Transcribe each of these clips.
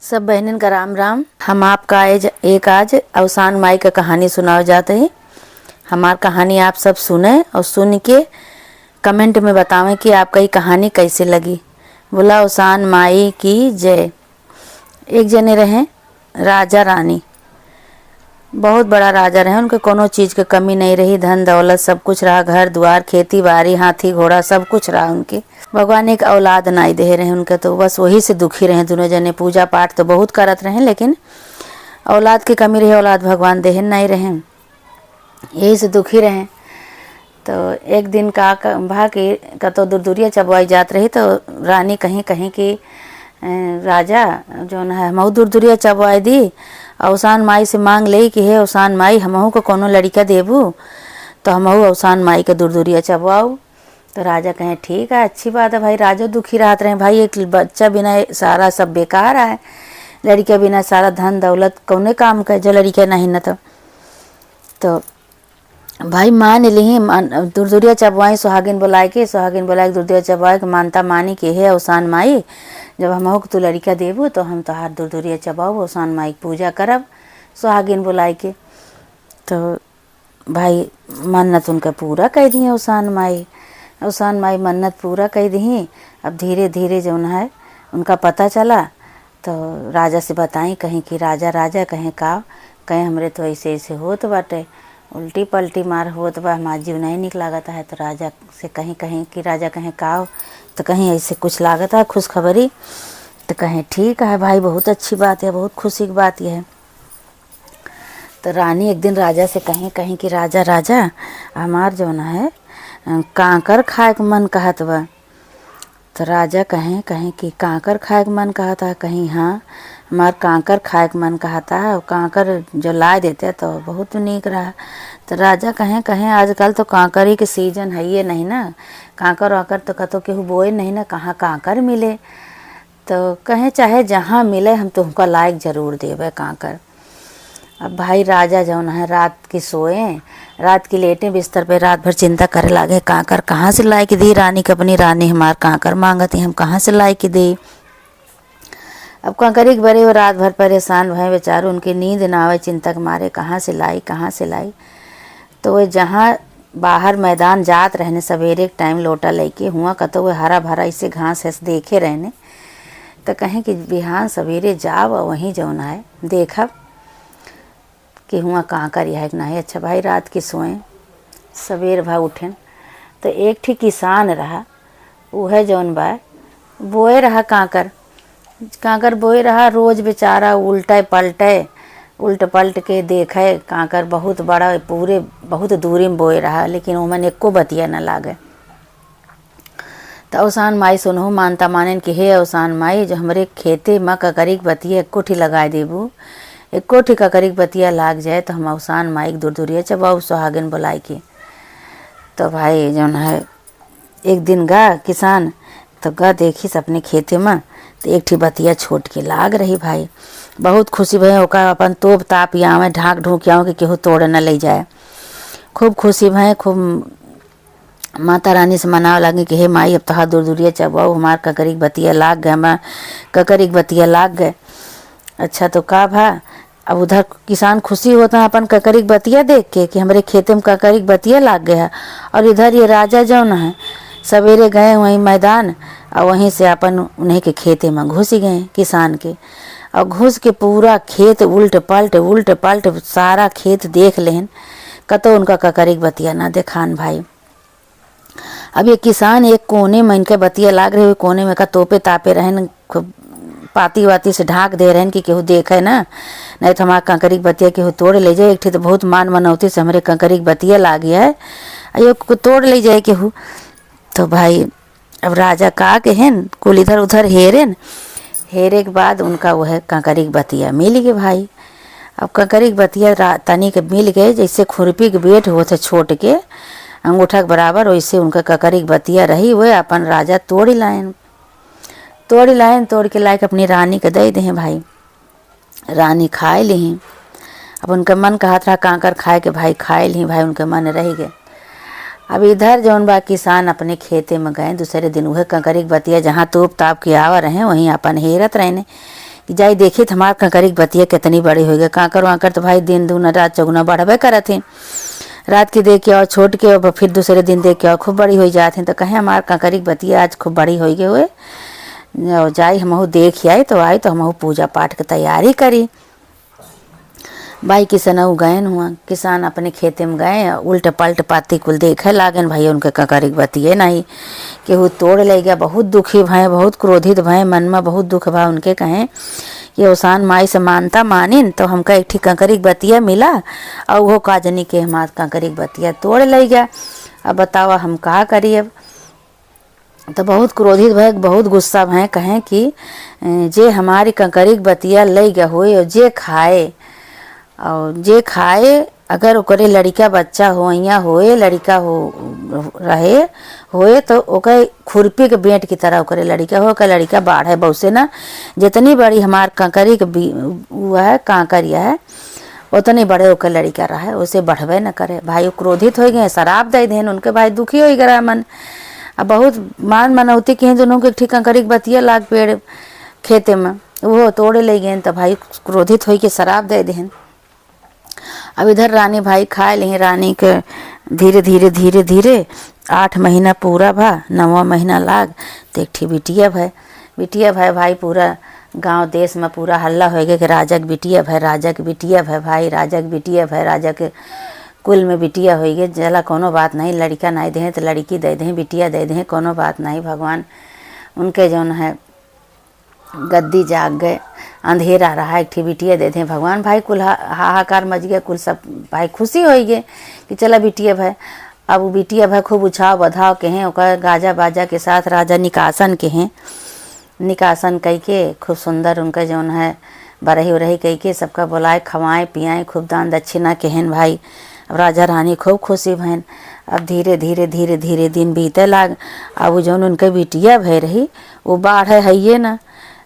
सब बहनन का राम राम। हम आपका आज अवसान माई का कहानी सुनाओ जाते हैं। हमार कहानी आप सब सुने और सुन के कमेंट में बतावें कि आपका ये कहानी कैसे लगी। बोला अवसान माई की जय। एक जने रहे राजा रानी, बहुत बड़ा राजा रहे। उनके कोनो चीज़ के कमी नहीं रही, धन दौलत सब कुछ रहा, घर द्वार खेती बाड़ी हाथी घोड़ा सब कुछ रहा। उनके भगवान एक औलाद नहीं दे रहे उनके, तो बस वही से दुखी रहे दोनों जने। पूजा पाठ तो बहुत करत रहे, लेकिन औलाद की कमी रही, औलाद भगवान देह नहीं रहे, यही से दुखी रहे। तो एक दिन का भागी कतो दूर दूरिया चबवाई जात रही, तो रानी कहीं कहीं की राजा जो है मऊ दूर दूरिया चबवाई दी। अवसान माई से मांग ले कि हे अवसान माई, हमहू को कोनो लड़का देबू तो हमहू अवसान माई के दूर दूरिया चबवाऊ। तो राजा कहे ठीक है, अच्छी बात है भाई। राजा दुखी रहते रहे, भाई एक बच्चा बिना सारा सब बेकार है, लड़के बिना सारा धन दौलत कौने काम का, जो लड़के नहीं न तो भाई मान ली दूर दूरिया चबवाई। सुहागिन बुलाए के दूर दूरिया चबवाए के मानता मानी कि हे अवसान माई, जब हम तू लड़का देबू तो हम तोहार दूर दूरिया चबाऊ, अवसान माई की पूजा करब। सुहागिन बुलाए के तो भाई मन्नत उनका पूरा कह दी अवसान माई मन्नत पूरा कह दी। अब धीरे धीरे जो है उनका पता चला, तो राजा से बताई कहीं कि राजा कहें का कहें हमरे तो ऐसे ऐसे होत बाटे, उल्टी पलटी मार होत बा, हमार जीव नहीं निक लागता है। तो राजा से कहीं कि राजा कहें का, तो कहीं ऐसे कुछ लागता है खुशखबरी। तो कहें ठीक है भाई, बहुत अच्छी बात है, बहुत खुशी की बात यह है। तो रानी एक दिन राजा से कहीं कि राजा हमार जो है कांकर खाए के मन कहत बा। तो राजा कहें कि कांकर खाए के मन कहता है? कहीं हाँ, हमार कांकर खाए के मन कहता है, और कांकर जो ला देते तो बहुत नीक रहा। तो राजा कहें आजकल तो कांकर ही के सीजन है ये नहीं ना, कांकर वाकर तो कतो केहू बोए नहीं ना, कहाँ कांकर मिले। तो कहें चाहे जहाँ मिले हम तुमका लायक जरूर देवे कांकर। अब भाई राजा जो है रात की सोए, रात की लेटे बिस्तर पे, रात भर चिंता करे लागे कांकर कहाँ से लाई के दी रानी के। अपनी रानी हमार कांकर मांगती, हम कहाँ से लाई के दी। अब कांकर एक बड़े रात भर परेशान भय बेचारो, उनकी नींद ना आवे, चिंता के मारे कहाँ से लाई। तो वे जहाँ बाहर मैदान जात रहने सवेरे टाइम लोटा लेके हुआ कतो वे हरा भरा इसे घास है देखे रहने। तो कहें कि बिहान सवेरे जाओ वहीं जौन है देखब कि हुआ कांकर यह ना है। अच्छा भाई रात की सोएं, सवेर भा उठें तो एक ठीक किसान रहा, वह जौन बा बोए रहा कांकर बोए रहा। रोज बेचारा उल्ट पलट के देखे कांकर बहुत बड़ा पूरे बहुत दूरी में बोए रहा, लेकिन उमन एको बतिया न लागे। तो अवसान माई सुनहु मानता मानन कि हे अवसान माई, जो हमरे खेते में ककरी बतिया एको ठी लगाए देबू, एको ठी ककरी बतिया लाग जाए तो हम अवसान माई दूर दूरिया चबाऊ सुहागिन बुलाई के। तो भाई जो है एक दिन गा किसान तो गा देखिस अपने खेते में, तो एक ठी बतिया छोट के लाग रही। भाई बहुत खुशी भई, ओका अपन तोप ताप आवे ढाक ढूक आवे कि केहू तोड़ न ले जाए। खूब खुशी भई, खूब माता रानी से मनावे लगे कि हे माई अब तोहार दूर दूरिया चबाऊ, हमार ककरी बतिया लाग गए, हमार ककरी बतिया लाग गए। अच्छा तो का भा, अब उधर किसान खुशी होता है अपन ककरी बतिया देख के कि हमारे खेते में ककरी बतिया लाग गया, और इधर ये राजा जौन है सवेरे गए वहीं मैदान, और वहीं से अपन उन्हीं के खेते में घुस गए किसान के, और घुस के पूरा खेत उल्ट पलट सारा खेत देख लेन, कतो उनका ककरी बतिया ना देखान। भाई अब ये किसान एक कोने में इनके बतिया लाग रहे, कोने में का तोपे तापे रहन, पाती वाती से ढाक दे रहे कि केहू देखे ना, नहीं तो हमारा कंकरी बतिया केहू तोड़ ले जाए। एक ठी तो बहुत मान मनौती से हमारे कंकरी बतिया लाग गया है, ये को तोड़ ले जाए केहू। तो भाई अब राजा का कहन कुल इधर उधर हेरे के बाद उनका वह कंकरी बतिया मिल गए। भाई अब कंकरी बतिया तनी के मिल गए, जैसे खुरपी के बेट हो थे छोट के अंगूठा के बराबर, वैसे उनका कंकरी बतिया रही। वह अपन राजा तोड़ के लायक अपनी रानी के दे दें। भाई रानी खाए ली, अब उनका मन कहत रहा कांकर खाए के, भाई खाए ली, भाई उनके मन रह गए। अब इधर जौन बा किसान अपने खेते में गए दूसरे दिन, वह कंकरी बतिया जहाँ तोप ताप के आवा रहे वहीं अपन हेरत रहने कि जाई देखी हमार कंकरी के बतिया कितनी बड़ी हो गई। कांकर वाकर तो भाई दिन दूना रात चौगुना बढ़बे करत हैं। रात के देख के और छोट के और फिर दूसरे दिन देख के और खूब बड़ी हो जाती हैं। तो कहें हमार कंकरी के बतिया आज खूब बड़ी हो गई हुए और जाई हमहू देख आई तो आई तो हमहू पूजा पाठ की तैयारी करी। भाई किसनऊ गए हुआ किसान अपने खेते में गए उल्ट पलट पाती कुल देखे लागन भाई उनके कंकरी के बतिए नहीं केहू तोड़ ले गया। बहुत दुखी भय बहुत क्रोधित भय मन में बहुत दुख भा उनके। कहें कि औसान माई से मानता मानिन तो हमका एक ठीक कंकरी के बतिया मिला और वो काजनी के हमार कंकरी के बतिया तोड़ ले गया। अब बतावा हम कहा करी। अब तो बहुत क्रोधित भय बहुत गुस्सा भय। कहें कि जे हमारी कंकरी के बतिया ले गया होए और जे खाए अगर ओकरे लड़का बच्चा हो या होए लड़का हो रहे होए तो ओकर खुरपी के बेंट की तरह ओकरे लड़का हो ओकर लड़का बाढ़े बहुसे ना जितनी बड़ी हमार कंकरी के वो है कांकरिया है उतने बड़े ओकर लड़का रहे उसे बढ़वे न करे। भाई क्रोधित हो गए शराब दे देन उनके भाई दुखी हो गया मन। अब बहुत मान मनौती के दोनों के ठीक कंकरी के बतिया लाग पेड़ खेते में वो तोड़े ले गए तो भाई क्रोधित हो के शराब दे देन। अब इधर रानी भाई खाए ले रानी के धीरे धीरे धीरे धीरे 8 महीना पूरा भा 9वां महीना लाग तो एक ठी बिटिया भाई भाई पूरा गांव देश में पूरा हल्ला हो गया कि राजा के बिटिया भाई भाई राजा के बिटिया भाई राजा के कुल में बिटिया हो गई। जला कोनो बात नहीं लड़का नहीं दे तो लड़की दे दें बिटिया दे दें कोनो बात नहीं भगवान उनके जौन है गद्दी जाग गए अंधेरा रहा एक बिटिया दे दें भगवान। भाई कुल हाहाकार मच गया कुल सब भाई खुशी हो गए कि चला बिटिया भाई। अब वो बिटिया भाई खूब उछाव बधाव के हैं ओकर गाजा बाजा के साथ राजा निकासन के हैं निकासन कह के खूब सुंदर उनका जौन है बरही उरही कह के सबका बुलाए खवाएं पियाएँ खूब दान दक्षिणा के हैं भाई। अब राजा रानी खूब खुशी भैन। अब धीरे धीरे धीरे धीरे दिन बीते लाग। अब जौन उनके बिटिया भय रही वो बाढ़ है ना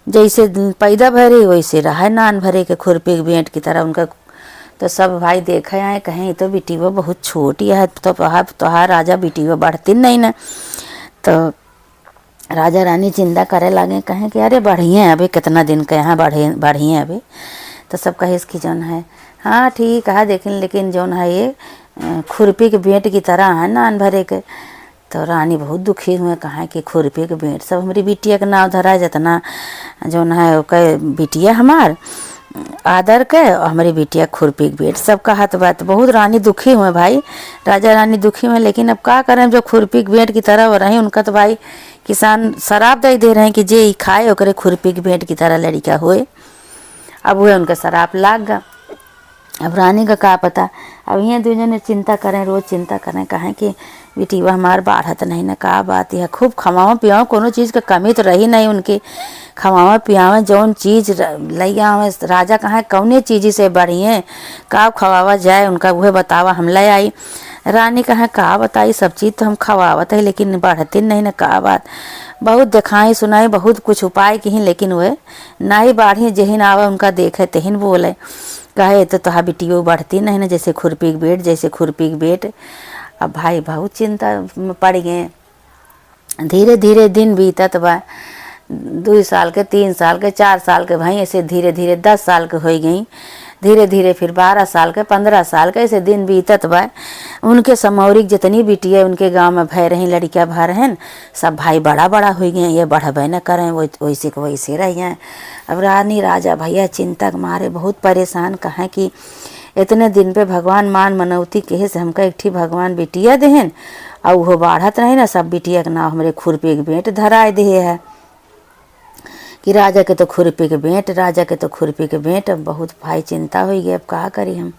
जैसे पैदा भरे वैसे रहा नान भरे के खुरपी के बेंट की तरह उनका। तो सब भाई देखे आए कहें तो बिटिया बहुत छोटी है तो तोहार राजा बिटिया बढ़ती नहीं ना। तो राजा रानी चिंता करे लगे कहें कि अरे बढ़िए अभी कितना दिन के यहाँ बढ़िए अभी। तो सब कहे इसकी जौन है हाँ ठीक है लेकिन जौन है ये खुरपी के बेंट की तरह है नान भरे के। तो रानी बहुत दुखी हुए कहा कि खुरपी के बेंट सब हमारी बिटिया के नाव धरा जितना जौन है ओके बिटिया हमार आदर के और हमारी बिटिया खुरपी के बेंट सब का हाथ बात। बहुत रानी दुखी हुए भाई राजा रानी दुखी हुए। लेकिन अब क्या करें जो खुरपी के बेंट की तरह हो रहे उनका तो भाई किसान शराब दे रहे हैं कि जे खाए ओकरे खुरपी के बेंट की तरह लड़का हुए। अब हुए उनका शराब लाग गया। अब रानी का क्या पता। अब यहाँ दो जने चिंता करें रोज चिंता करें कहें कि बिटिया हमार बाढ़त नहीं ना का बात है खूब खवाओ पियाओ कोनो चीज़ का कमी तो रही नहीं उनके खवाओ पियाओ जौन चीज़ लैया राजा कहाँ कौने चीज़ से बढ़िए का खवावा जाए उनका वह बतावा हम ले आई। रानी कहाँ का बताई सब चीज़ तो हम खवावत है लेकिन बढ़ते नहीं ना का बात। बहुत दिखाई सुनाई बहुत कुछ उपाय की लेकिन वह ना ही बाढ़ी जहिन आवे उनका देखे तहिन बोले कहे तो तोहा बिटियो बढ़ती नहीं ना जैसे खुरपी के बेट। अब भाई बहुत चिंता में पड़ गए। धीरे धीरे दिन बीतत बा 2 साल के 3 साल के 4 साल के भाई ऐसे धीरे धीरे 10 साल के हो गई। धीरे धीरे फिर 12 साल के 15 साल के ऐसे दिन बीतत बा। उनके समौरिक जितनी बिटिया उनके गांव में भय रही लड़कियाँ भय रहें सब भाई बड़ा बड़ा हो गए ये बढ़बे न करें वैसे के वैसे रही हैं। अब रानी राजा भैया चिंता के मारे बहुत परेशान कहें कि इतने दिन पे भगवान मान मनौती कहे से हमका एक ठी भगवान बिटिया देहन और वो बाढ़त नहीं ना सब बिटिया के नाम हमारे खुरपी के बेंट धराए दे है कि राजा के तो खुरपी के बेंट राजा के तो खुरपी के बेंट। अब बहुत भाई चिंता हुई गई अब कहा करी हम।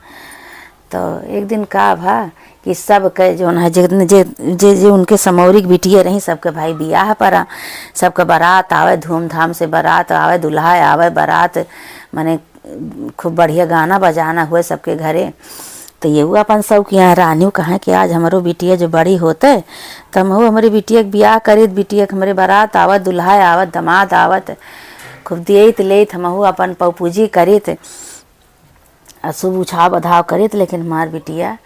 तो एक दिन का भा कि सब के जो है जे उनके समौरिक बिटिया रही सबके भाई बियाह पड़ा सबके बारात आवे धूमधाम से बारात आवे दुल्हा आवे बारात माने खूब बढ़िया गाना बजाना हुए सबके घरे। तो ये अपन सब के यहाँ रानी कहा कि आज हमारो बिटिया जो बड़ी होते तो हम हमारी बिटिया के ब्याह करित बिटिया के हमारे बारात आवत दुल्हा आवत दमाद आवत खूब देत लेत हम अपन पौपूजी करित शुभ उछाव बधाव करित। लेकिन हमार बिटिया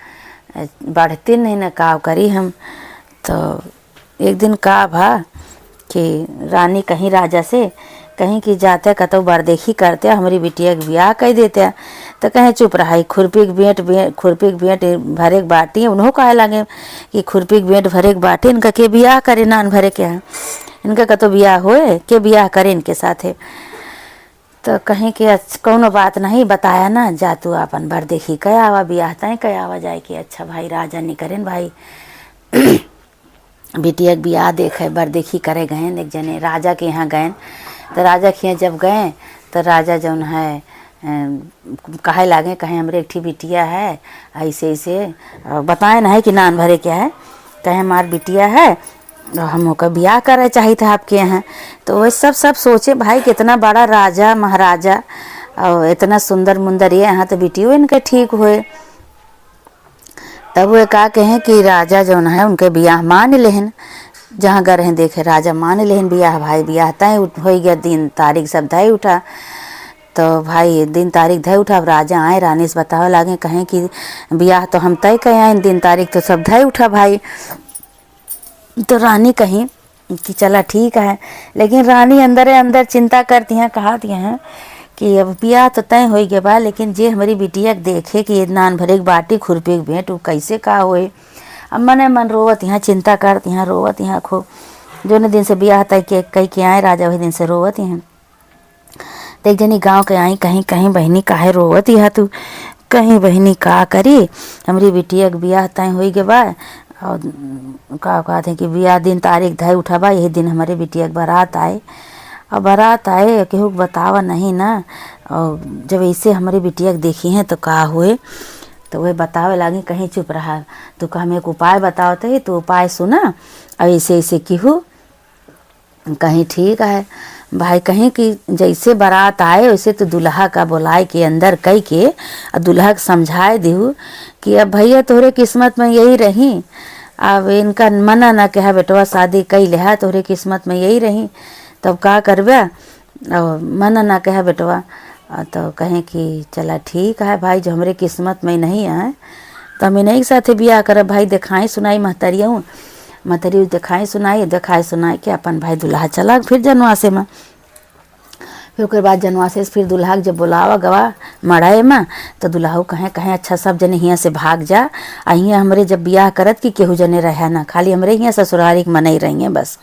बढ़ती नहीं न काव करी हम। तो एक दिन का भा कि रानी कहीं राजा से कहीं कि जाते कतो बरदेखी करते हमारी बिटिया के ब्याह कर देते तो कहें चुप रहा खुरपी के भेंट भरे के बाटी उन्हों कहे लगे कि खुरपी के भेंट भरे के बाटी इनका के ब्याह करे नान भरे के हैं इनका कतो ब्याह होए के ब्याह करे इनके साथे। तो कहीं कि कोनो बात नहीं बताया ना जा तू अपन बरदेखी कया आवा ब्याह तय कया आवा जाए कि अच्छा भाई राजा नहीं करें भाई बिटिया के ब्याह देखे बरदेखी करे गए एक जने राजा के यहाँ गए तो राजा के यहाँ जब गए तो राजा जौन है कहे लागे कहें हमरे एक ठी बिटिया है ऐसे ऐसे बताए ना है कि नान भरे क्या है कहें हमार बिटिया है हम ओका ब्याह करे चाहिए था आपके यहाँ। तो वह सब सोचे भाई कितना बड़ा राजा महाराजा और इतना सुंदर मुंदर ये यहाँ तो बिटियो इनके ठीक हुए। तब वे का कहें कि राजा जौन है उनके ब्याह मान लेहन जहाँ गए रहें देखे राजा मान लेहन ब्याह भाई ब्याह तय हो गया दिन तारीख सब धय उठा। तो भाई दिन तारीख धय उठा अब राजा आए रानी से बतावे लागे कहें कि ब्याह तो हम तय कहे आए दिन तारीख तो सब धय उठा भाई। तो रानी कहीं कि चला ठीक है लेकिन रानी अंदर चिंता करती हैं कहती हैं कि अब ब्याह तो तय हो गया बा लेकिन जे हमारी बिटिया देखे कि नान भरे की बाटी खुरपी के भेंट वो कैसे का होए। अब मने मन रोवत यहाँ चिंता करती हैं रोवत यहाँ खूब जो न दिन से ब्याह तय के कहीं के आए राजा वही दिन से रोवत हैं। तो एक जनी गाँव के आई कहीं कहीं बहनी काहे रोवत यहाँ तू कहीं बहनी का करी हमारी बिटिया के ब्याह तय हो गया बा और का कहते हैं कि ब्याह दिन तारीख धय उठा बा यही दिन हमारे बिटिया के बारात आए और बारात आए केहू बतावा नहीं ना और जब ऐसे हमारी बिटिया के देखी हैं तो का हुए। तो वह बतावे लगी कहीं चुप रहा तो हमें एक उपाय बताओ तो तो उपाय सुना और ऐसे ऐसे केहू कहीं ठीक है भाई कहीं कि जैसे बारात आए वैसे तो दुल्हा का बुलाए के अंदर कह के और दुल्हा के समझाए देहू कि अब भैया तोहरे किस्मत में यही रही अब इनका मना ना कहा बेटवा शादी कई लिहा तोहरे किस्मत में यही रही तब का करबे और मना ना कहा बेटवा तो कहें कि चला ठीक है भाई जो हमारे किस्मत में नहीं है तो हम इन्हीं के साथ ब्याह करब भाई दिखाई सुनाई महतरिया हूँ महतरी दिखाई सुनाई कि अपन भाई दुल्हा चला फिर जनवासे में फिर उसके बाद जनवासे से फिर दुल्हा जब बुलावा गवा मड़ाए में तो दुल्हा कहें कहें अच्छा सब जने हियाँ से भाग जा हियाँ हमारे जब ब्याह करत कि केहू जने रहे ना खाली हमारे हियाँ ससुरारी के मनई रही हैं बस।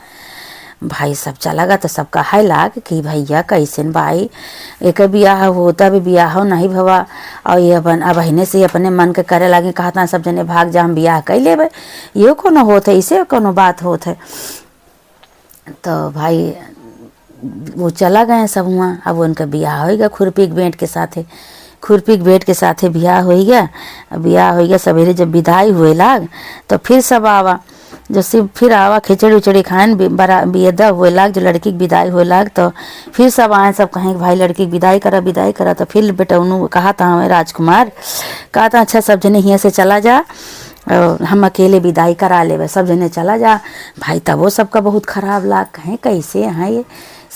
भाई सब चला गया तो सब कहा लाग कि भैया कैसे भाई एक ब्याह होता भी ब्याह हो नहीं भवा और ये अपन अब अहिने से अपने मन के करे लागे कहता सब जने भाग जा हम ब्याह कर लेबे ये कोनो होत है इसे कोनो बात होत है। तो भाई वो चला गए सब वहाँ अब उनका ब्याह हो गया खुरपी के भेंट के साथे खुरपी के भेंट के साथे ब्याह हो गया सवेरे जब विदाई हुए लाग तो फिर सब आवा जो सिर्फ फिर आवा खिचड़ी उचड़ी खान बेदा हुए लाग जो लड़की की विदाई हुए लाग तो फिर सब आए सब कहें भाई लड़की की विदाई करा तो फिर बेटा उन्होंने कहा था हमें राजकुमार कहा था अच्छा सब जने यहाँ से चला जा और हम अकेले विदाई करा ले सब जने चला जा भाई तब वो सबका बहुत खराब लाग कहें कैसे हैं ये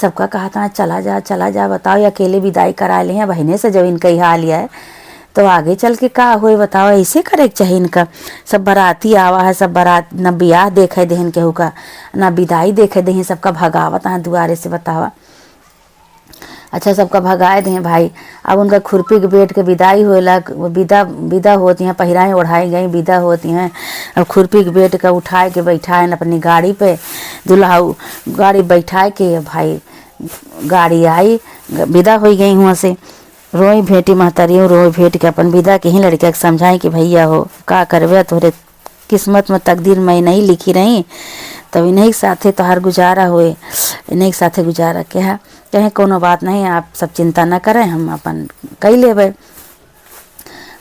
सबका कहा था चला जा बताओ ये अकेले विदाई करा ले हैं बहने से जब इनका ही हाल है तो आगे चल के का हुए बताओ ऐसे करे चाहिए इनका सब बाराती आवा है सब बारात न ब्याह देखे देहन केहू का ना विदाई देखे देहन सबका भगावत है दुआरे से बतावा अच्छा सबका भगाए दें भाई। अब उनका खुरपी के बेट के विदाई होला विदा होती हैं पहिराएँ ओढ़ाई गई विदा होती हैं अब खुरपी के बेट का उठाए के बैठाए अपनी गाड़ी पे दुल्हा गाड़ी बैठाए के भाई गाड़ी आई विदा हो गई वहाँ से रोई भेंटी महतारी रोई भेंट के अपन विदा के ही लड़के के समझाएं कि भैया हो का करवे तोरे किस्मत में तकदीर में नहीं लिखी रही तब इन्हीं के साथे तोहार गुजारा हुए इन्हीं के साथे गुजारा क्या कहें कोनो बात नहीं आप सब चिंता न करें हम अपन कई लेबे।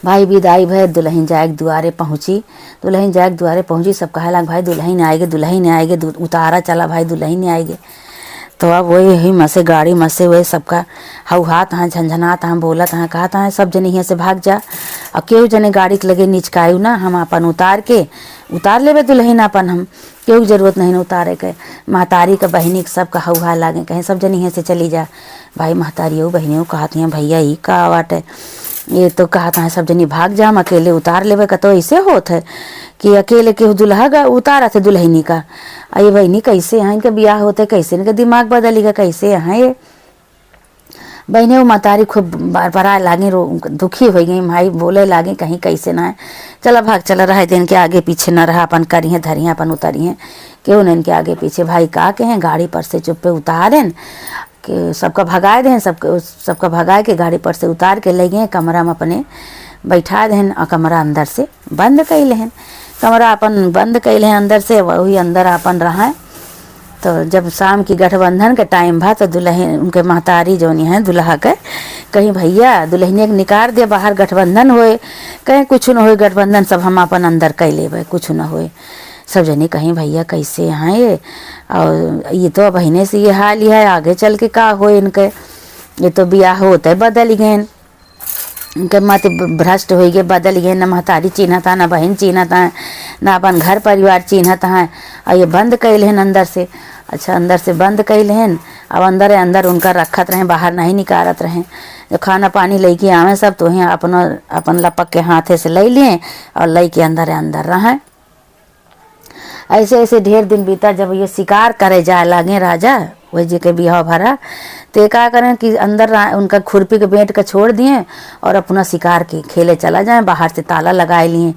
भाई विदाई भय दुल्हन जाए दुआरे पहुँची सब कहे लग भाई दुल्हन आएगे उतारा चला भाई दुल्हन आएगे। तो अब वही मसे गाड़ी मसे वही सबका हाथ हाँ झंझनात हाँ बोलत हाँ कहता है सब जने यहाँ से भाग जा और केहू जने गाड़ी के लगे निचकायू ना हम अपन उतार लेबे दुल्हन अपन हम केहू जरूरत नहीं उतारे के महतारी का बहनी के सब का लागे कहें सब जने यहाँ से चली जा भाई महतारियों बहनियों कहती हैं भैया ही का बाटे ये तो कहता है सब जनी भाग जा हम अकेले उतार लेवे का तो ऐसे होत है कि अकेले के दुल्हा का उतारा थे दुल्हनी का ये बहनी कैसे यहाँ इनका ब्याह होते कैसे इनका दिमाग बदलेगा कैसे यहाँ ये बहने वो मतारी खूब बड़ा लागे, दुखी हो गई भाई, बोले लागे कहीं कैसे ना है, चला भाग चला रहा दिन के आगे पीछे न रहा, अपन करिए धरिए अपन उतरिए, क्यों न इनके आगे पीछे। भाई का कहें गाड़ी पर से चुप्पे उतारें कि सबका भगाए दें, सबका भगाए के गाड़ी पर से उतार के ले गए कमरा में अपने बैठा दें और कमरा अंदर से बंद कर लें। कमरा अपन बंद कर लें अंदर से, वही अंदर अपन रहा। तो जब शाम की गठबंधन का टाइम भा तो दुल्हन उनके महतारी जो है दुल्हा के कहीं भैया दुल्हनिया के निकाल दे बाहर, गठबंधन होए, कहीं कुछ न हो गठबंधन, सब हम अपन अंदर कर लेवे, कुछ न होए। सब जने कहीं भैया कैसे हैं ये, और ये तो बहने से ये हाल ही है, आगे चल के का हो इनके, ये तो ब्याह होते बदल गए, उनके मत भ्रष्ट हो गए, बदल गए, न महतारी चिन्हत है, न बहन चिन्हत है, न अपन घर परिवार चिन्हत है, और ये बंद कैल हैं अंदर से। अच्छा अंदर से बंद कैल हैं, अब अंदर अंदर उनका रखत रहें, बाहर नहीं निकारत रहें। जो खाना पानी लेके आवे सब तो यहाँ अपन लपक के हाथे से ले लिए और ले के अंदर रहें। ऐसे ऐसे ढेर दिन बीता। जब ये शिकार करे जाए लागे राजा वही जी के बिहाव भरा, तो क्या करें कि अंदर उनका खुरपी के बेट का छोड़ दिए और अपना शिकार के खेले चला जाए। बाहर से ताला लगाए लिए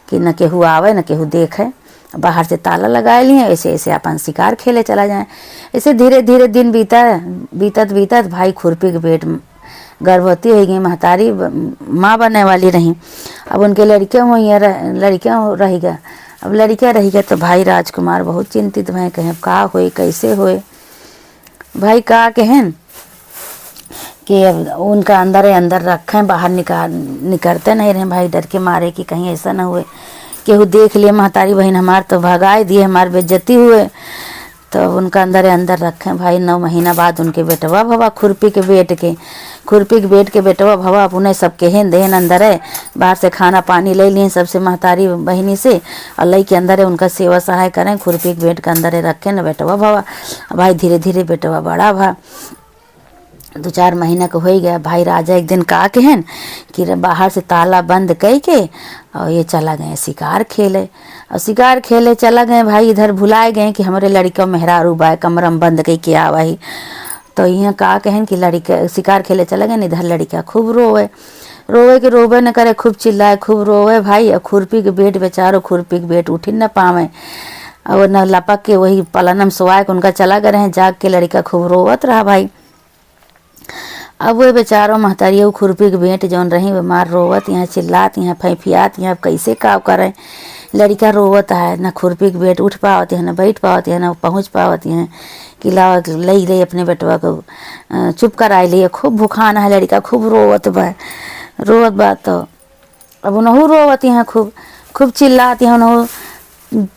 कि न केहू आवे न केहू देखे, बाहर से ताला लगाए लिए, ऐसे ऐसे अपन शिकार खेले चला जाए। ऐसे धीरे धीरे दिन बीतत भाई खुरपी के बेट गर्भवती हो गई, महतारी माँ बनने वाली रही। अब उनके लड़कियाँ हुई, लड़कियाँ रह गया। अब लड़कियाँ रह गया तो भाई राजकुमार बहुत चिंतित भय, कहें का होए कैसे होए। भाई का कहें कि अब उनका अंदर रखें, बाहर निकलते नहीं रहे भाई, डर के मारे कि कहीं ऐसा ना हुए केहू देख लिए महतारी बहन हमार तो भगाए दिए, हमार बेइज्जती हुए। तो उनका अंदर रखें भाई। 9 महीना बाद उनके बेटवा भवा खुरपी के बेट के बेटवा भवा अपने सबके हेन देन अंदर है, बाहर से खाना पानी ले लिए सबसे महतारी बहनी से, और लई के अंदर है उनका सेवा सहाय करें, खुरपी के बेट के अंदर रखें न बेटवा भवा। भाई धीरे धीरे बेटवा बड़ा भा, 2-4 महीना का हो गया। भाई राजा एक दिन का कहन कि बाहर से ताला बंद कई के और ये चला गए शिकार खेले, और शिकार खेले चला गए भाई। इधर भुलाए गए कि हमारे लड़का मेहरारू बाय कमरा में बंद कई के आवाही। तो यहाँ का कहन कि लड़का शिकार खेले चला गए, इधर लड़का खूब रोवे न करे, खूब चिल्लाए खूब रोवे भाई। और खुरपी के बेट बेचारो खुरपी के बेट उठी न पावे, और न लपक के वही पलनम सोआए उनका चला गए रहे, जाग के लड़का खूब रोवत रहा भाई। अब वो बेचारो महतारिया खुरपी के बेट जौन रही बीमार रोवत, यहाँ चिल्लात, यहाँ फैफियात, यहाँ कैसे काव करे। लड़का रोवत है, न खुरपी के बेट उठ पावत है, न बैठ पावत है, न पहुँच पावत है कि लाओ ले अपने बेटवा को चुप कराए लिए। खूब भूखाना है लड़का, खूब रोवत बा। तो अब उनहू रोवत यहाँ खूब चिल्लाती हैं, उनहू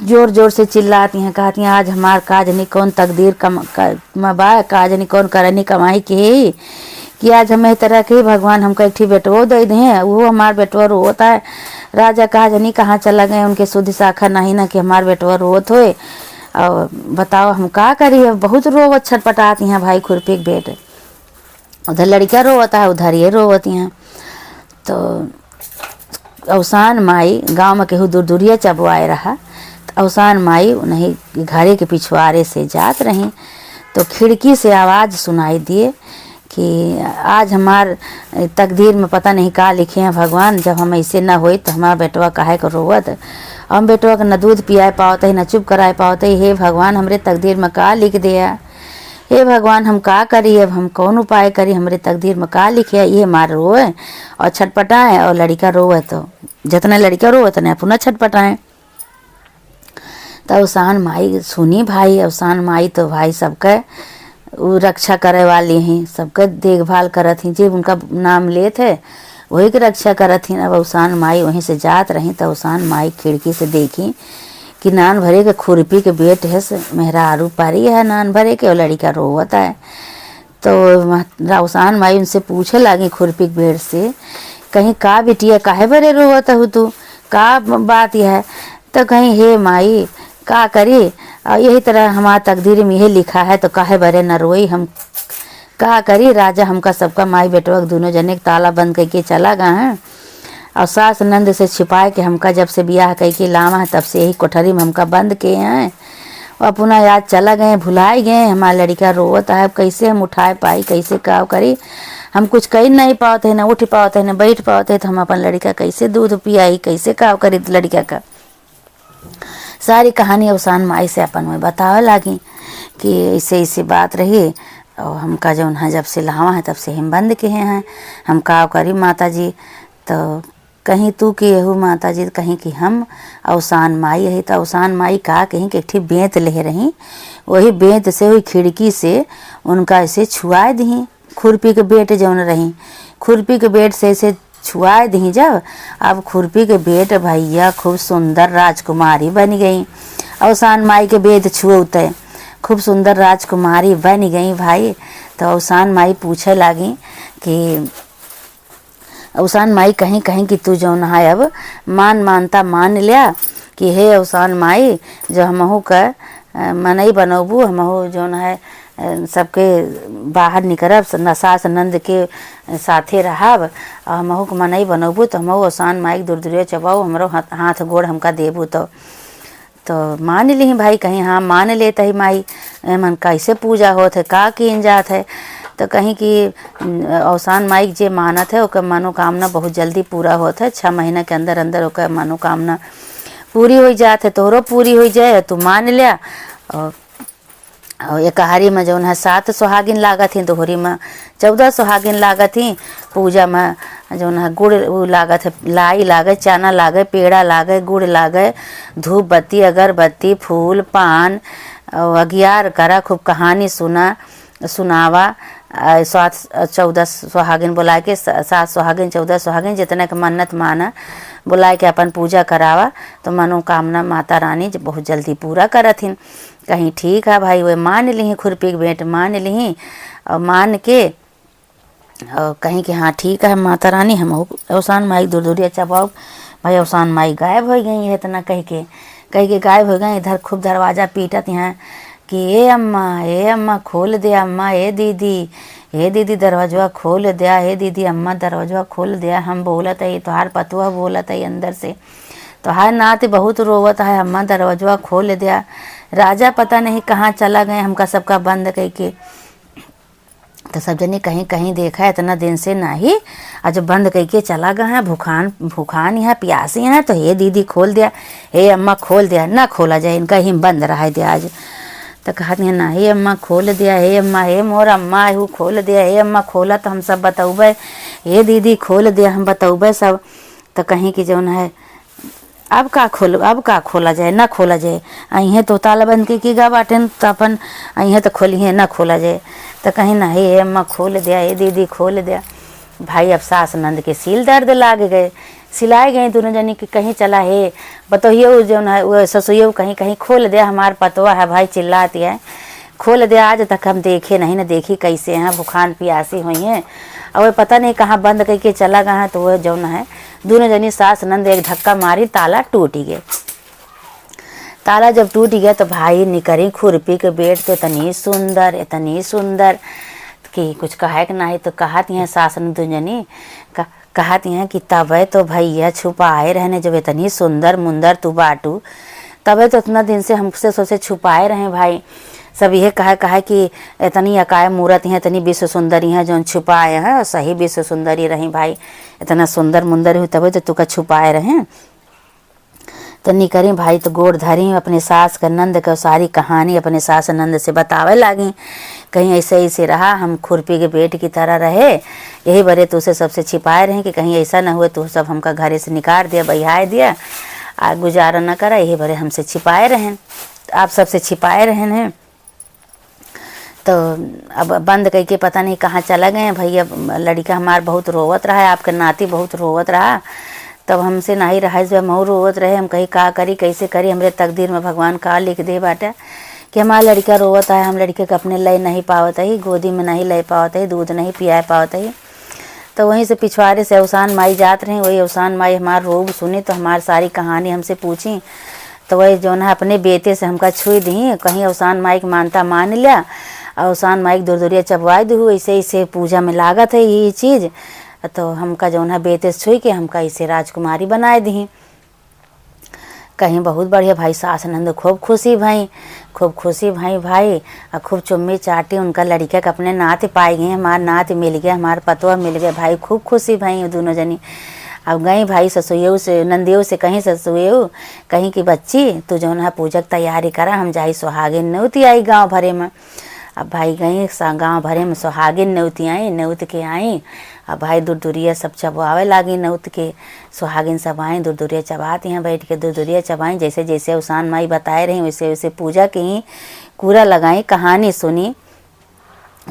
जोर जोर से चिल्लाती हैं, कहती हैं आज हमार काज नहीं कौन तकदीर कमाबा, काज नहीं कौन करनी कमाई के कि आज हमें तरह के भगवान हमको एक ठी बेटवो दे दें, वो हमार बेटवा रोता है। राजा काज नहीं कहाँ चला गए, उनके शुद्ध शाखा नहीं ना कि हमार बेटवा रोत होए। और बताओ हम का करिए, बहुत रोवत छटपटाती हैं भाई खुरपी के बेट। उधर लड़का रोवता है, उधर ये रोवती हैं। तो अवसान माई गांव में केहू दूर दूरिया चबवाए रहा, तो अवसान माई उन्हीं घरे के पिछवाड़े से जात रही, तो खिड़की से आवाज़ सुनाई दिए कि आज हमार तकदीर में पता नहीं का लिखे हैं भगवान, जब हम ऐसे ना होई तो हमारा बेटवा काहे को रोवत, हम बेटवा का न दूध पियाए पावते न चुप कराए पावते। हे भगवान हमरे तकदीर में का लिख दिया, हे भगवान हम का करी, अब हम कौन उपाय करी, हमरे तकदीर में का लिखे। ये मार रोए और छटपटाए, और लड़का रोए तो जितना लड़का रोए उतना पुनः छटपटाए। तो अवसान माई सुनी भाई, अवसान माई तो भाई सबके वो रक्षा करे वाली हैं, सबके देखभाल करत हैं, जब उनका नाम ले थे वही की रक्षा करत हैं। अब अवसान माई वहीं से जात रही, तो अवसान माई खिड़की से देखी कि नान भरे के खुरपी के बेट है मेहरारू पारी है नान भरे के, और लड़का रोवत है। तो अवसान माई उनसे पूछे लगी खुरपी के बेट से, कहीं का बेटिया काहे भरे रोवत हो तू, का बात यह है। तो कहीं हे माई का करी, और यही तरह हमारा तकदीर में यही लिखा है, तो काहे बरे न रोई, हम का करी। राजा हमका सबका माई बेटवा दोनों जने ताला बंद करके चला गए हैं, और सास नंद से छिपाए के हमका जब से ब्याह करके लावा है तब से यही कोठरी में हमका बंद किए हैं, और पुनः याद चला गए भुलाए गए। हमारा लड़का रोवत है, कैसे हम उठाए पाई, कैसे का करी। हम कुछ कर नहीं पाते, ना उठ पाते, ना बैठ पाते, तो हम अपन लड़का कैसे दूध पियाई, कैसे का करी लड़का का। सारी कहानी अवसान माई से अपन में बतावे लागी कि ऐसे ऐसे बात रही। और हमका जौन है जब से लावा है तब से हम बंद के हैं, हम का करी माता जी। तो कहीं तू कि यहू माता जी, कहीं कि हम अवसान माई है। तो अवसान माई का कहीं कि एक ठी बेंत ले रही, वही बेंत से वही खिड़की से उनका ऐसे छुआ दी, खुरपी के बेट जौन रही, खुरपी के बेट से ऐसे छुआ दी जब। अब खुरपी के बेट भैया खूब सुंदर राजकुमारी बन गई। अवसान माई के बेट छुअते खूब सुंदर राजकुमारी बन गई भाई। तो अवसान माई पूछे लागी कि अवसान माई कहीं कहीं कि तू जौन है अब मानता मान लिया कि हे अवसान माई, जो हमहू का मनई बनबू, हमहू जौन है सबके बाहर निकलब, सास नंद के साथे रहब, और हमहू के मनई बनबू, तो हमहू अवसान माई दूर दूर चबाऊ, हमरो हाथ गोड़ हमका देबू। तो मान ली भाई, कहीं हाँ मान लेते ही माई, मन कैसे पूजा होत है, का किन जात है। तो कहीं कि अवसान माई जे मानत है ओकर मनोकामना बहुत जल्दी पूरा होता है, 6 महीना के अंदर अंदर ओकर मनोकामना पूरी हो जात है। तोहरो पूरी हो जाए, तू मान लिया। और एक हारी में जौन है 7 सुहागिन लागत ही, दोहरी में 14 सुहागिन लागत ही। पूजा में जौन है गुड़ लागत है, लाई लागे, चना लागे, पेड़ा लागे, गुड़ लागे, धूप बत्ती, अगरबत्ती, फूल पान, अगियार करा, खूब कहानी सुनावा। 14 सुहागिन बुला के, 7 सुहागिन 14 सुहागिन जितना के मन्नत माना बुला के अपन पूजा करावा, तो मनोकामना माता रानी बहुत जल्दी पूरा करथिन। कहीं ठीक है भाई, वे मान ली खुरपी के बेट मान ली, और मान के और कहीं कि हाँ ठीक है माता रानी, हम अवसान माई दूर दूरिया चबाओ। भाई अवसान माई गायब हो गई है, इतना कह के गायब हो गए। इधर खूब दरवाज़ा पीटत हैं कि ए अम्मा खोल दे, अम्मा ए दीदी दरवाजा खोल दिया, हे दीदी अम्मा दरवाजा खोल दिया। हम बोलत है, तोहार पतुआ बोलत है अंदर से, तोहार नात बहुत रोवत है, अम्मा दरवाजा खोल दिया। राजा पता नहीं कहाँ चला गए, हमका सबका बंद कह के। तो सब जने कहीं कहीं देखा है, इतना दिन से नहीं, आज बंद कह के चला गया है, भूखान यहाँ प्यासी हैं। तो हे दीदी खोल दिया, हे अम्मा खोल दिया, ना खोला जाए, इनका ही बंद रहा दिया आज। तो कहती है ना, हे अम्मा खोल दिया, हे अम्मा, हे मोर अम्मा हूँ खोल दिया, हे अम्मा खोला तो हम सब बतौबे, हे दीदी खोल दिया हम बतौबे सब। तो कहीं कि जौन है अब का खोला जाए, ना खोला जाए, अहें तो ताला बंद के गा बाटे, तो अपन अहें तो खोलिए ना खोला जाए। तो कहीं ना हे अम्मा खोल दिया, हे दीदी खोल दिया। भाई अब सास नंद के सील दर्द लाग गए, सिलाए गए दोनों जनी कि कहीं चला है बतइयो जो है वो ससुइयो कहीं कहीं खोल दिया, हमार पतवा है भाई चिल्लाती है, खोल दिया। आज तक हम देखे नहीं, ना देखी कैसे हैं, भूखान प्यासी हुई हैं, और पता नहीं कहाँ बंद करके चला गया है। तो वह जो है दोनों जनी सास नंद एक धक्का मारी, ताला टूट गया। ताला जब टूट गया तो भाई निकरी खुरपी के बेट तो इतनी सुंदर कि कुछ कहे कि नहीं। तो कहती हैं सास नंद जनी, कहती हैं कि तबे तो भैया छुपाए रहने, जब इतनी सुंदर मुंदर तू बाटू, तबे तो इतना दिन से हमसे सोचे छुपाए रहे भाई। सब यह कहे कि इतनी अकाय मूर्त हैं, इतनी विश्व सुंदरी हैं जो छुपाए हैं, और सही विश्व सुंदरी रही भाई, इतना सुंदर मुंदर हुई तबे तो तुका छुपाए रहे। तो निकरी भाई तो गोड़ धरी, अपने सास का नंद का सारी कहानी अपने सास नंद से बतावे लगी। कहीं ऐसे ऐसे रहा, हम खुरपी के बेट की तरह रहे, यही बरे तो उसे सबसे छिपाए रहे कि कहीं ऐसा ना हुए तो सब हमका घरे से निकाल दिया, बहियाए दिया, आ गुजारा न करा, यही बरे हमसे छिपाए रहें, आप सबसे छिपाए रहें हैं। तो अब बंद करके पता नहीं कहाँ चला गए भैया। लड़का हमार बहुत रोवत रहा है, आपका नाती बहुत रोवत रहा, तब हमसे नहीं रहा, जब हम रोवत रहे, हम कहीं का करी कैसे करी, हमरे तकदीर में भगवान का लिख दे बाटा कि हमारा लड़का रोवत है, हम लड़के को अपने ले नहीं पावत है, गोदी में नहीं ले पावत है, दूध नहीं पिया पावत है। तो वहीं से पिछवाड़े से अवसान माई जात रही, वही अवसान माई हमार रोग सुनी तो हमारी सारी कहानी हमसे पूछी। तो वही जो है अपने बेटे से हमका छुई दी, कहीं अवसान माई की मानता मान लिया, अवसान माई दूर दूरिया चबवाई दू, ऐसे ऐसे पूजा में लागत है ये चीज़। तो हमका जो है बेटे से छुई के हमका इसे राजकुमारी बनाए दी। कहीं बहुत बढ़िया भाई सास नंद खूब खुशी भाई भाई और खूब चुम्मी चाटी उनका लड़का के अपने नात पाई गए, हमारा नात मिल गया, हमारा पतवा मिल गया भाई, खूब खुशी भाई दोनों जनी। अब गई भाई ससुएऊ से नंदियों से कहीं ससुएऊ कहीं की बच्ची तू जो है पूजा की तैयारी करा, हम जाई सुहागिन नेवती आई गाँव भरे में। अब भाई गई गाँव भरे में सुहागिन नेवती आई, नेवत के आई। अब भाई दूरदुरिया सब चबावे लागी नेवत के, सुहागिन सब आई दूरदुरिया चबाती हैं बैठ के, दूरदुरिया चबाई जैसे जैसे उसान माई बताए रही वैसे वैसे पूजा की कूरा लगाई, कहानी सुनी,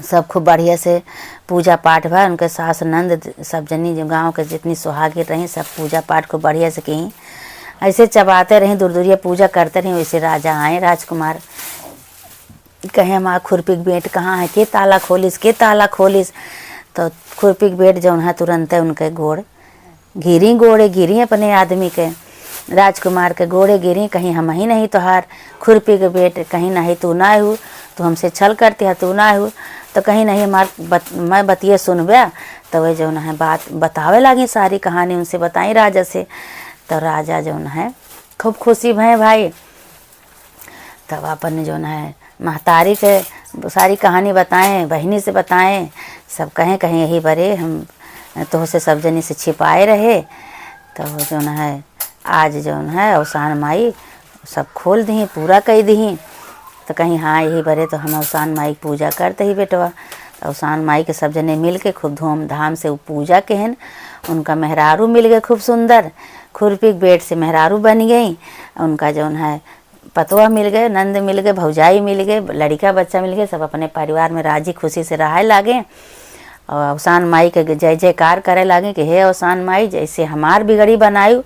सब खूब बढ़िया से पूजा पाठ भा। उनके सास नंद सब जनी जो गाँव के जितनी सुहागिन रहीं सब पूजा पाठ खूब बढ़िया से की। ऐसे चबाते रहीं दूरदुरिया पूजा करते रहीं। वैसे राजा आए, राजकुमार कहे हमारा खुरपी बेट कहाँ है, के ताला खोलिस। तो खुरपी बेट जो है तुरंत उनके गोड़ गिरी अपने आदमी के, राजकुमार के गोड़े गिरी, कहीं हम ही नहीं तोहार खुरपी के बेट, कहीं नहीं तू ना हो, तू हमसे छल करती है, तू ना हो तो कहीं नहीं मैं बतिए सुनबे। तो वह जो है बात बतावे लगी, सारी कहानी उनसे बताई राजा से। तो राजा जो है खूब खुशी भय भाई। तब अपन जो है महतारी के सारी कहानी बताएं, बहनी से बताएं, सब कहें कहीं यही बरे हम तो से सब जनी से छिपाए रहे। तो जो है आज जो है अवसान माई सब खोल दी, पूरा कह दी। तो कहीं हाँ यही बरे तो हम अवसान माई की पूजा करते ही बेटवा। तो अवसान माई के सब जने मिल के खूब धूमधाम से वो पूजा केहन, उनका मेहरारू मिल गए खूब सुंदर, खुरपी बेट से मेहरारू बन गई, उनका जो है पतवा मिल गए, नंद मिल गए, भौजाई मिल गए, लड़का बच्चा मिल गए, सब अपने परिवार में राजी खुशी से रहे लागे। और अवसान माई के जय जयकार करे लागे कि हे अवसान माई जैसे हमार बिगड़ी बनायु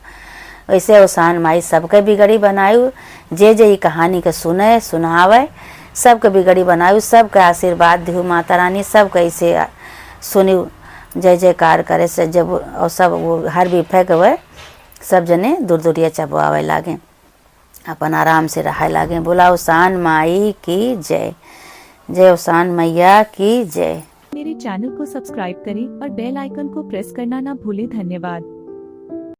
वैसे अवसान माई सबके बिगड़ी बनायु, जे जे कहानी के सुने सुनावे सबके बिगड़ी बनायु, सबके आशीर्वाद दिहु माता रानी, सब कैसे सुनी जय जयकार करे से जब और सब वो हर विफे के वह सब जने दूरदुरिया चबवावे लागे, अपन आराम से रहे लागे। बोला अवसान माई की जय, जय अवसान मैया की जय। मेरे चैनल को सब्सक्राइब करें और बेल आइकन को प्रेस करना ना भूलें। धन्यवाद।